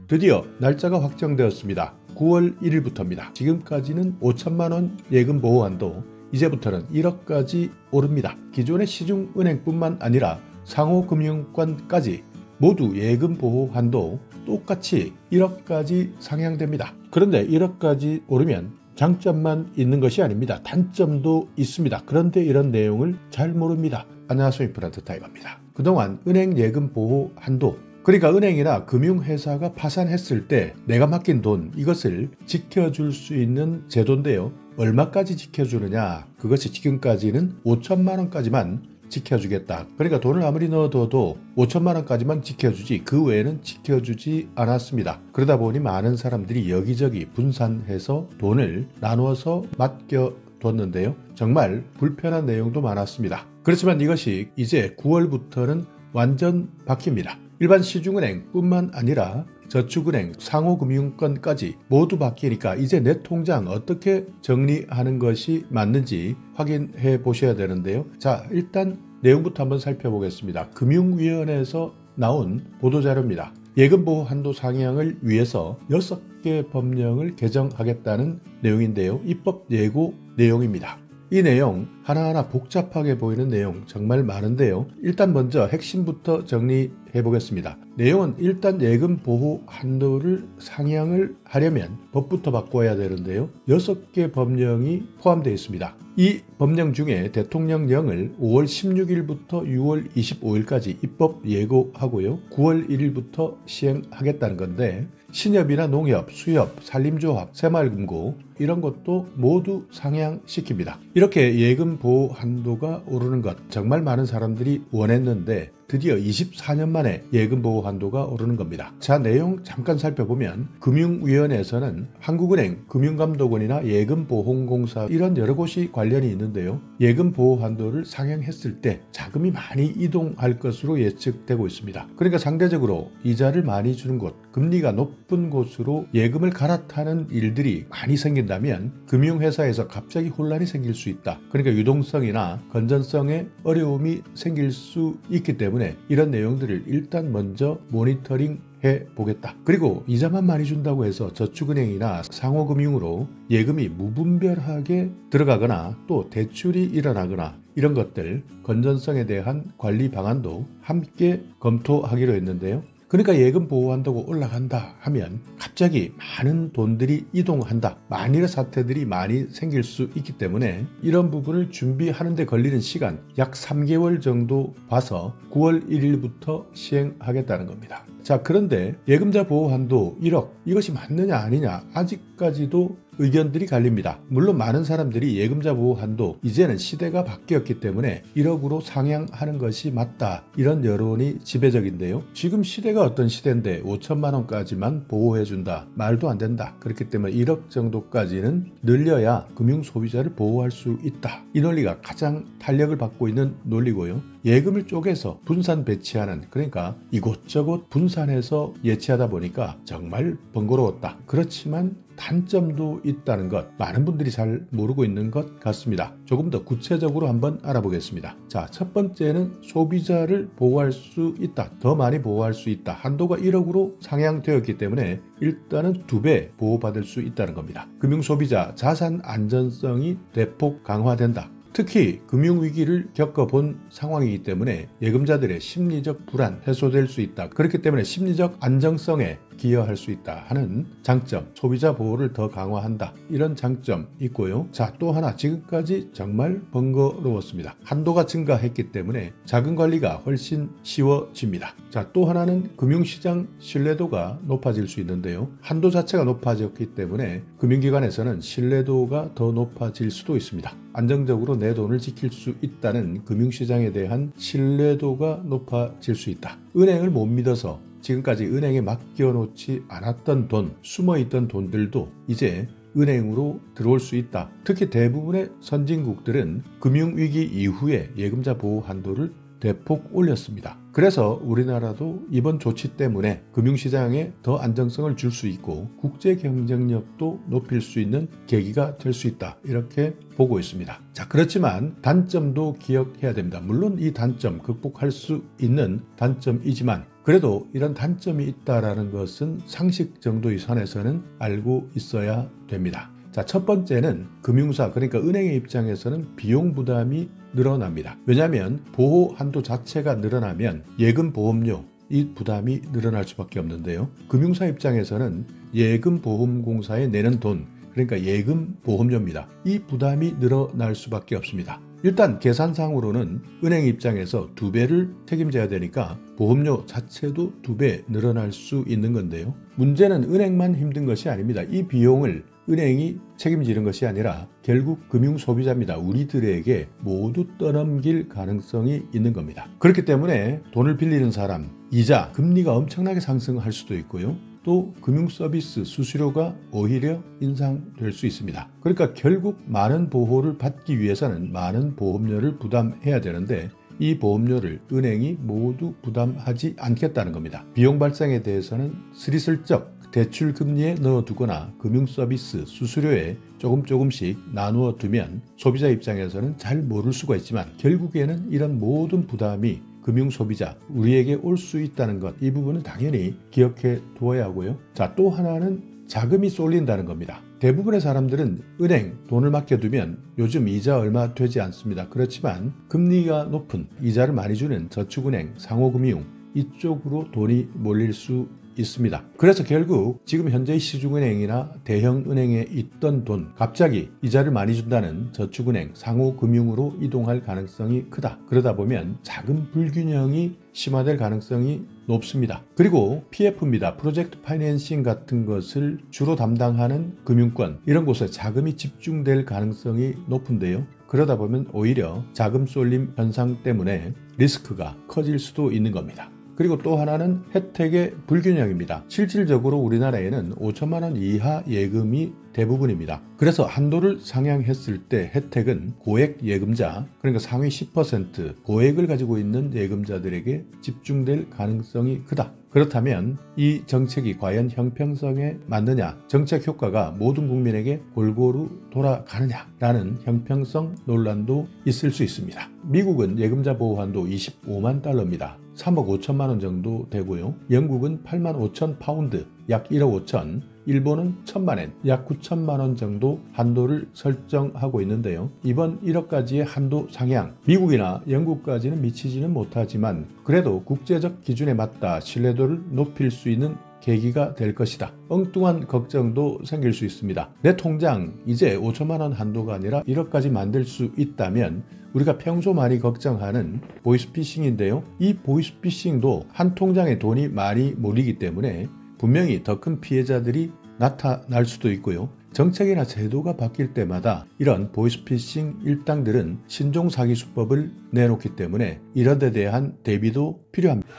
드디어 날짜가 확정되었습니다. 9월 1일부터입니다. 지금까지는 5천만원 예금 보호한도, 이제부터는 1억까지 오릅니다. 기존의 시중은행뿐만 아니라 상호금융권까지 모두 예금 보호 한도 똑같이 1억까지 상향됩니다. 그런데 1억까지 오르면 장점만 있는 것이 아닙니다. 단점도 있습니다. 그런데 이런 내용을 잘 모릅니다. 안녕하세요, 인프란트 타이거입니다. 그동안 은행 예금 보호 한도, 그러니까 은행이나 금융회사가 파산했을 때 내가 맡긴 돈, 이것을 지켜줄 수 있는 제도인데요. 얼마까지 지켜주느냐, 그것이 지금까지는 5천만 원까지만 지켜주겠다. 그러니까 돈을 아무리 넣어둬도 5천만 원까지만 지켜주지 그 외에는 지켜주지 않았습니다. 그러다 보니 많은 사람들이 여기저기 분산해서 돈을 나누어서 맡겨뒀는데요. 정말 불편한 내용도 많았습니다. 그렇지만 이것이 이제 9월부터는 완전 바뀝니다. 일반 시중은행뿐만 아니라 저축은행, 상호금융권까지 모두 바뀌니까 이제 내 통장 어떻게 정리하는 것이 맞는지 확인해 보셔야 되는데요. 자, 일단 내용부터 한번 살펴보겠습니다. 금융위원회에서 나온 보도자료입니다. 예금보호 한도 상향을 위해서 6개 법령을 개정하겠다는 내용인데요. 입법 예고 내용입니다. 이 내용 하나하나 복잡하게 보이는 내용 정말 많은데요. 일단 먼저 핵심부터 정리해 보겠습니다. 내용은 일단 예금 보호 한도를 상향을 하려면 법부터 바꿔야 되는데요. 6개 법령이 포함되어 있습니다. 이 법령 중에 대통령령을 5월 16일부터 6월 25일까지 입법 예고하고요. 9월 1일부터 시행하겠다는 건데, 신협이나 농협, 수협, 산림조합, 새마을금고 이런 것도 모두 상향시킵니다. 이렇게 예금 보호 한도가 오르는 것 정말 많은 사람들이 원했는데 드디어 24년 만에 예금 보호 한도가 오르는 겁니다. 자, 내용 잠깐 살펴보면 금융위원회에서는 한국은행, 금융감독원이나 예금보험공사 이런 여러 곳이 관련이 있는데요. 예금 보호 한도를 상향했을 때 자금이 많이 이동할 것으로 예측되고 있습니다. 그러니까 상대적으로 이자를 많이 주는 곳, 금리가 높은 곳으로 예금을 갈아타는 일들이 많이 생긴다면 금융회사에서 갑자기 혼란이 생길 수 있다. 그러니까 유동성이나 건전성에 어려움이 생길 수 있기 때문에 이런 내용들을 일단 먼저 모니터링 해보겠다. 그리고 이자만 많이 준다고 해서 저축은행이나 상호금융으로 예금이 무분별하게 들어가거나 또 대출이 일어나거나 이런 것들, 건전성에 대한 관리 방안도 함께 검토하기로 했는데요. 그러니까 예금 보호한다고 올라간다 하면 갑자기 많은 돈들이 이동한다. 만일의 사태들이 많이 생길 수 있기 때문에 이런 부분을 준비하는 데 걸리는 시간 약 3개월 정도 봐서 9월 1일부터 시행하겠다는 겁니다. 자, 그런데 예금자 보호 한도 1억, 이것이 맞느냐 아니냐 아직까지도 의견들이 갈립니다. 물론 많은 사람들이 예금자 보호 한도 이제는 시대가 바뀌었기 때문에 1억으로 상향하는 것이 맞다, 이런 여론이 지배적인데요. 지금 시대가 어떤 시대인데 5천만 원까지만 보호해준다, 말도 안 된다. 그렇기 때문에 1억 정도까지는 늘려야 금융소비자를 보호할 수 있다. 이 논리가 가장 탄력을 받고 있는 논리고요. 예금을 쪼개서 분산 배치하는, 그러니까 이곳저곳 분산해서 예치하다 보니까 정말 번거로웠다. 그렇지만 단점도 있다는 것, 많은 분들이 잘 모르고 있는 것 같습니다. 조금 더 구체적으로 한번 알아보겠습니다. 자, 첫 번째는 소비자를 보호할 수 있다. 더 많이 보호할 수 있다. 한도가 1억으로 상향되었기 때문에 일단은 2배 보호받을 수 있다는 겁니다. 금융소비자 자산 안전성이 대폭 강화된다. 특히 금융위기를 겪어본 상황이기 때문에 예금자들의 심리적 불안 해소될 수 있다. 그렇기 때문에 심리적 안정성에 기여할 수 있다 하는 장점, 소비자 보호를 더 강화한다, 이런 장점 있고요. 자, 또 하나, 지금까지 정말 번거로웠습니다. 한도가 증가했기 때문에 자금 관리가 훨씬 쉬워집니다. 자, 또 하나는 금융시장 신뢰도가 높아질 수 있는데요. 한도 자체가 높아졌기 때문에 금융기관에서는 신뢰도가 더 높아질 수도 있습니다. 안정적으로 내 돈을 지킬 수 있다는 금융시장에 대한 신뢰도가 높아질 수 있다. 은행을 못 믿어서 지금까지 은행에 맡겨놓지 않았던 돈, 숨어있던 돈들도 이제 은행으로 들어올 수 있다. 특히 대부분의 선진국들은 금융위기 이후에 예금자 보호 한도를 대폭 올렸습니다. 그래서 우리나라도 이번 조치 때문에 금융시장에 더 안정성을 줄 수 있고 국제 경쟁력도 높일 수 있는 계기가 될 수 있다, 이렇게 보고 있습니다. 자, 그렇지만 단점도 기억해야 됩니다. 물론 이 단점 극복할 수 있는 단점이지만 그래도 이런 단점이 있다라는 것은 상식 정도의 선에서는 알고 있어야 됩니다. 자, 첫 번째는 금융사, 그러니까 은행의 입장에서는 비용 부담이 늘어납니다. 왜냐하면 보호 한도 자체가 늘어나면 예금 보험료, 이 부담이 늘어날 수밖에 없는데요. 금융사 입장에서는 예금 보험공사에 내는 돈, 그러니까 예금 보험료입니다. 이 부담이 늘어날 수밖에 없습니다. 일단 계산상으로는 은행 입장에서 2배를 책임져야 되니까 보험료 자체도 2배 늘어날 수 있는 건데요. 문제는 은행만 힘든 것이 아닙니다. 이 비용을 은행이 책임지는 것이 아니라 결국 금융소비자입니다. 우리들에게 모두 떠넘길 가능성이 있는 겁니다. 그렇기 때문에 돈을 빌리는 사람, 이자, 금리가 엄청나게 상승할 수도 있고요. 또 금융서비스 수수료가 오히려 인상될 수 있습니다. 그러니까 결국 많은 보호를 받기 위해서는 많은 보험료를 부담해야 되는데 이 보험료를 은행이 모두 부담하지 않겠다는 겁니다. 비용 발생에 대해서는 스리슬쩍 대출 금리에 넣어두거나 금융서비스 수수료에 조금씩 나누어 두면 소비자 입장에서는 잘 모를 수가 있지만 결국에는 이런 모든 부담이 금융소비자, 우리에게 올 수 있다는 것, 이 부분은 당연히 기억해 두어야 하고요. 자, 또 하나는 자금이 쏠린다는 겁니다. 대부분의 사람들은 은행 돈을 맡겨두면 요즘 이자 얼마 되지 않습니다. 그렇지만 금리가 높은 이자를 많이 주는 저축은행, 상호금융 이쪽으로 돈이 몰릴 수 있습니다. 그래서 결국 지금 현재 시중은행이나 대형은행에 있던 돈 갑자기 이자를 많이 준다는 저축은행, 상호금융으로 이동할 가능성이 크다. 그러다 보면 자금 불균형이 심화될 가능성이 높습니다. 그리고 PF입니다. 프로젝트 파이낸싱 같은 것을 주로 담당하는 금융권, 이런 곳에 자금이 집중될 가능성이 높은데요. 그러다 보면 오히려 자금 쏠림 현상 때문에 리스크가 커질 수도 있는 겁니다. 그리고 또 하나는 혜택의 불균형입니다. 실질적으로 우리나라에는 5천만 원 이하 예금이 대부분입니다. 그래서 한도를 상향했을 때 혜택은 고액 예금자, 그러니까 상위 10% 고액을 가지고 있는 예금자들에게 집중될 가능성이 크다. 그렇다면 이 정책이 과연 형평성에 맞느냐, 정책 효과가 모든 국민에게 골고루 돌아가느냐라는 형평성 논란도 있을 수 있습니다. 미국은 예금자 보호 한도 25만 달러입니다. 3억 5천만 원 정도 되고요. 영국은 8만 5천 파운드, 약 1억 5천, 일본은 1천만 엔, 약 9천만 원 정도 한도를 설정하고 있는데요. 이번 1억까지의 한도 상향, 미국이나 영국까지는 미치지는 못하지만 그래도 국제적 기준에 맞다 신뢰도를 높일 수 있는 계기가 될 것이다. 엉뚱한 걱정도 생길 수 있습니다. 내 통장 이제 5천만 원 한도가 아니라 1억까지 만들 수 있다면 우리가 평소 많이 걱정하는 보이스피싱인데요. 이 보이스피싱도 한 통장에 돈이 많이 몰리기 때문에 분명히 더 큰 피해자들이 나타날 수도 있고요. 정책이나 제도가 바뀔 때마다 이런 보이스피싱 일당들은 신종 사기 수법을 내놓기 때문에 이런 데 대한 대비도 필요합니다.